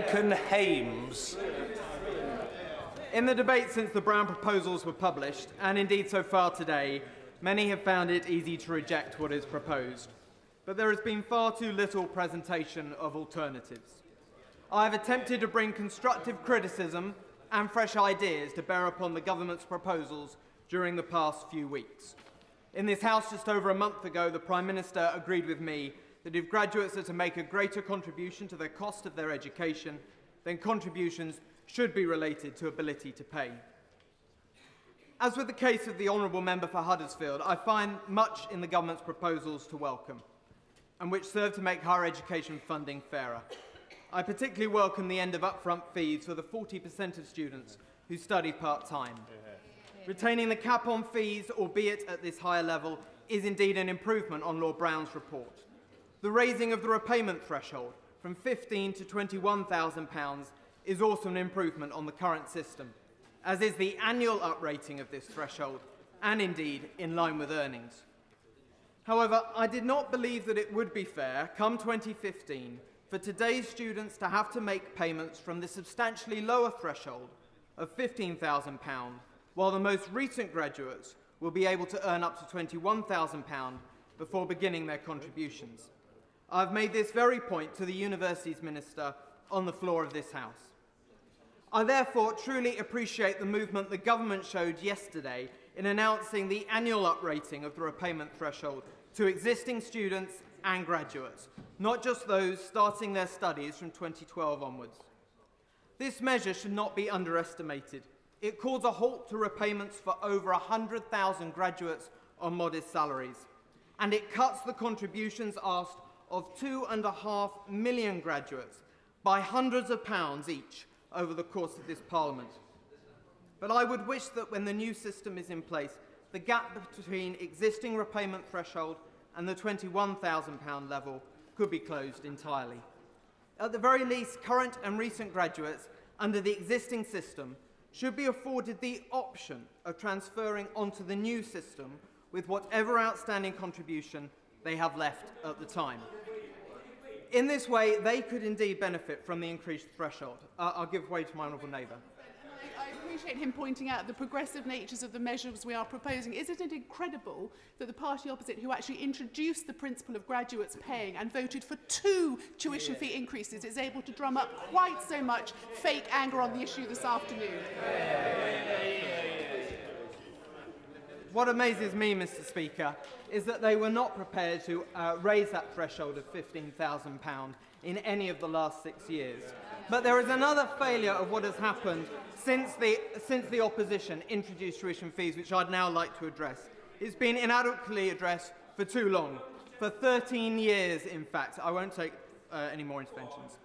Duncan. In the debate since the Brown proposals were published, and indeed so far today, many have found it easy to reject what is proposed. But there has been far too little presentation of alternatives. I have attempted to bring constructive criticism and fresh ideas to bear upon the government's proposals during the past few weeks. In this House just over a month ago, the Prime Minister agreed with me that if graduates are to make a greater contribution to the cost of their education, then contributions should be related to ability to pay. As with the case of the Honourable Member for Huddersfield, I find much in the government's proposals to welcome, and which serve to make higher education funding fairer. I particularly welcome the end of upfront fees for the 40% of students who study part-time. Retaining the cap on fees, albeit at this higher level, is indeed an improvement on Lord Brown's report. The raising of the repayment threshold from £15,000 to £21,000 is also an improvement on the current system, as is the annual uprating of this threshold, and indeed in line with earnings. However, I did not believe that it would be fair, come 2015, for today's students to have to make payments from the substantially lower threshold of £15,000, while the most recent graduates will be able to earn up to £21,000 before beginning their contributions. I have made this very point to the Universities Minister on the floor of this House. I therefore truly appreciate the movement the government showed yesterday in announcing the annual uprating of the repayment threshold to existing students and graduates, not just those starting their studies from 2012 onwards. This measure should not be underestimated. It calls a halt to repayments for over 100,000 graduates on modest salaries, and it cuts the contributions asked of 2.5 million graduates by hundreds of pounds each over the course of this Parliament. But I would wish that when the new system is in place, the gap between existing repayment threshold and the £21,000 level could be closed entirely. At the very least, current and recent graduates under the existing system should be afforded the option of transferring onto the new system with whatever outstanding contribution they have left at the time. In this way, they could indeed benefit from the increased threshold. I'll give way to my honourable neighbour. I appreciate him pointing out the progressive natures of the measures we are proposing. Isn't it incredible that the party opposite, who actually introduced the principle of graduates paying and voted for 2 tuition fee increases, is able to drum up quite so much fake anger on the issue this afternoon? What amazes me, Mr. Speaker, is that they were not prepared to raise that threshold of £15,000 in any of the last 6 years. But there is another failure of what has happened since the opposition introduced tuition fees, which I'd now like to address. It's been inadequately addressed for too long, for 13 years, in fact. I won't take any more interventions.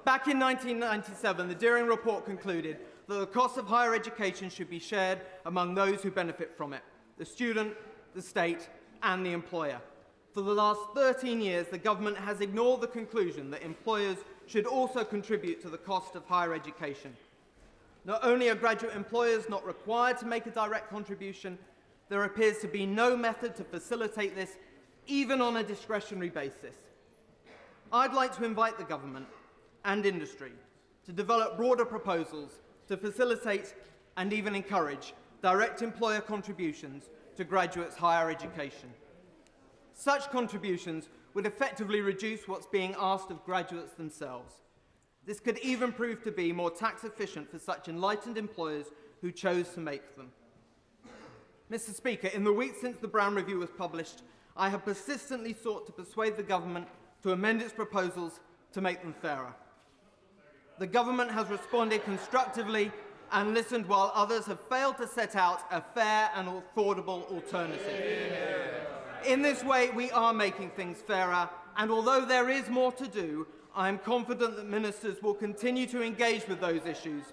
Back in 1997, the Deering report concluded that the cost of higher education should be shared among those who benefit from it: the student, the state, and the employer. For the last 13 years, the government has ignored the conclusion that employers should also contribute to the cost of higher education. Not only are graduate employers not required to make a direct contribution, there appears to be no method to facilitate this, even on a discretionary basis. I'd like to invite the government and industry to develop broader proposals to facilitate and even encourage direct employer contributions to graduates' higher education. Such contributions would effectively reduce what's being asked of graduates themselves. This could even prove to be more tax efficient for such enlightened employers who chose to make them. Mr. Speaker, in the weeks since the Brown Review was published, I have persistently sought to persuade the government to amend its proposals to make them fairer. The government has responded constructively and listened while others have failed to set out a fair and affordable alternative. In this way, we are making things fairer, and although there is more to do, I am confident that ministers will continue to engage with those issues.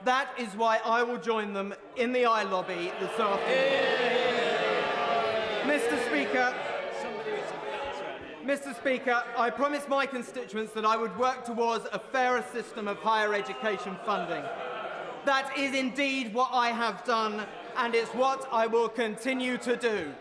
That is why I will join them in the I lobby this afternoon. Mr. Speaker, I promised my constituents that I would work towards a fairer system of higher education funding. That is indeed what I have done, and it's what I will continue to do.